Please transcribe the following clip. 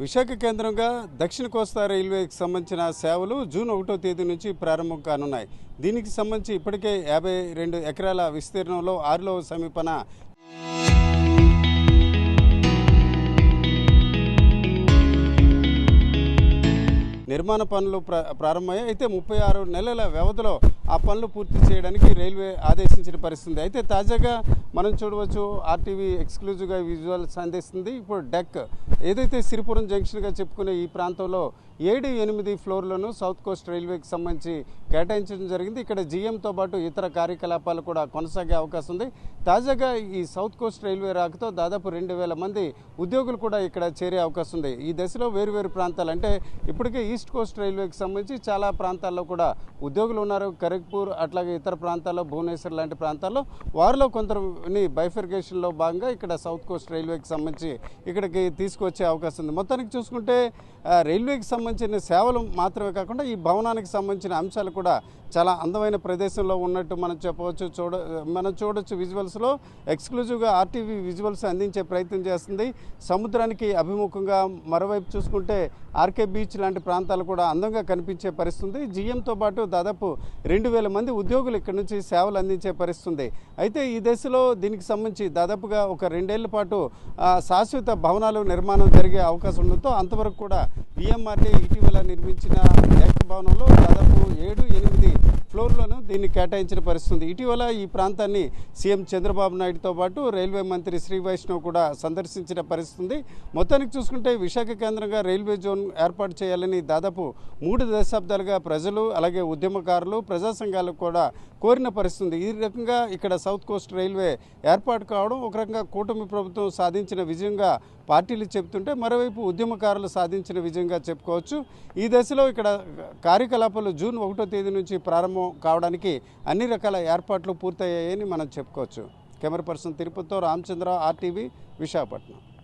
విశాఖ కేంద్రంగా దక్షిణ కోస్తా రైల్వేకి సంబంధించిన సేవలు జూన్ 1వ తేదీ నుంచి ప్రారంభం కానున్నాయి. దీనికి సంబంధించి ఇప్పటికే 52 ఎకరాల విస్తీర్ణంలో 6వ సమీపన నిర్మాణ పనులు ప్రారంభమయ్యాయి. అయితే 36 నెలల వ్యవధిలో ఆ పనులు పూర్తి చేయడానికి రైల్వే ఆదేశించిన పరిస్థితి. అయితే తాజాగా మనం చూడవచ్చు, ఆర్టీవీ ఎక్స్క్లూజివ్గా విజువల్స్ అందిస్తుంది. ఇప్పుడు డెక్ ఏదైతే సిరిపురం జంక్షన్గా చెప్పుకునే ఈ ప్రాంతంలో 7-8 ఫ్లోర్లను సౌత్ కోస్ట్ రైల్వేకి సంబంధించి కేటాయించడం జరిగింది. ఇక్కడ జీఎంతో పాటు ఇతర కార్యకలాపాలు కూడా కొనసాగే అవకాశం ఉంది. తాజాగా ఈ సౌత్ కోస్ట్ రైల్వే రాకతో దాదాపు 2000 మంది ఉద్యోగులు కూడా ఇక్కడ చేరే అవకాశం ఉంది. ఈ దశలో వేరువేరు ప్రాంతాలు అంటే ఇప్పటికే ఈస్ట్ కోస్ట్ రైల్వేకి సంబంధించి చాలా ప్రాంతాల్లో కూడా ఉద్యోగులు ఉన్నారు. ఖరగ్పూర్ అట్లాగే ఇతర ప్రాంతాల్లో భువనేశ్వర్ లాంటి ప్రాంతాల్లో వారిలో కొందరిని బైఫర్కేషన్లో భాగంగా ఇక్కడ సౌత్ కోస్ట్ రైల్వేకి సంబంధించి ఇక్కడికి తీసుకొచ్చే అవకాశం ఉంది. మొత్తానికి చూసుకుంటే రైల్వేకి సంబంధించిన సేవలు మాత్రమే కాకుండా ఈ భవనానికి సంబంధించిన అంశాలు కూడా చాలా అందమైన ప్రదేశంలో ఉన్నట్టు మనం చెప్పవచ్చు. మనం చూడొచ్చు విజువల్స్లో ఎక్స్క్లూజివ్గా ఆర్టీవీ విజువల్స్ అందించే ప్రయత్నం చేస్తుంది. సముద్రానికి అభిముఖంగా మరోవైపు చూసుకుంటే ఆర్కే బీచ్ లాంటి ప్రాంతాలు కూడా అందంగా కనిపించే పరిస్థితుంది. జీఎంతో పాటు దాదాపు 2000 మంది ఉద్యోగులు ఇక్కడ నుంచి సేవలు అందించే పరిస్థితుంది. అయితే ఈ దశలో దీనికి సంబంధించి దాదాపుగా ఒక 2 ఏళ్ల పాటు శాశ్వత భవనాలు నిర్మాణం జరిగే అవకాశం ఉండడంతో అంతవరకు కూడా విఎంఆర్టీ ఇటీవల నిర్మించిన డెక్ భవనంలో దాదాపు 7-8 ఫ్లోర్లను దీన్ని కేటాయించిన పరిస్థితుంది. ఇటీవల ఈ ప్రాంతాన్ని సీఎం చంద్రబాబు నాయుడుతో పాటు రైల్వే మంత్రి శ్రీ వైష్ణవ్ కూడా సందర్శించిన పరిస్థితుంది. మొత్తానికి చూసుకుంటే విశాఖ కేంద్రంగా రైల్వే జోన్ ఏర్పాటు చేయాలని దాదాపు 3 దశాబ్దాలుగా ప్రజలు అలాగే ఉద్యమకారులు ప్రజా సంఘాలు కూడా కోరిన పరిస్థితుంది. ఈ రకంగా ఇక్కడ సౌత్ కోస్ట్ రైల్వే ఏర్పాటు కావడం ఒక రకంగా కూటమి ప్రభుత్వం సాధించిన విజయంగా పార్టీలు చెబుతుంటే, మరోవైపు ఉద్యమకారులు సాధించిన విజయంగా చెప్పుకోవచ్చు. ఈ దశలో ఇక్కడ కార్యకలాపాలు జూన్ 1వ తేదీ నుంచి ప్రారంభం కావడానికి అన్ని రకాల ఏర్పాట్లు పూర్తయ్యాయని మనం చెప్పుకోవచ్చు. కెమెరా పర్సన్ తిరుపతితో రామచంద్ర, ఆర్టీవీ, విశాఖపట్నం.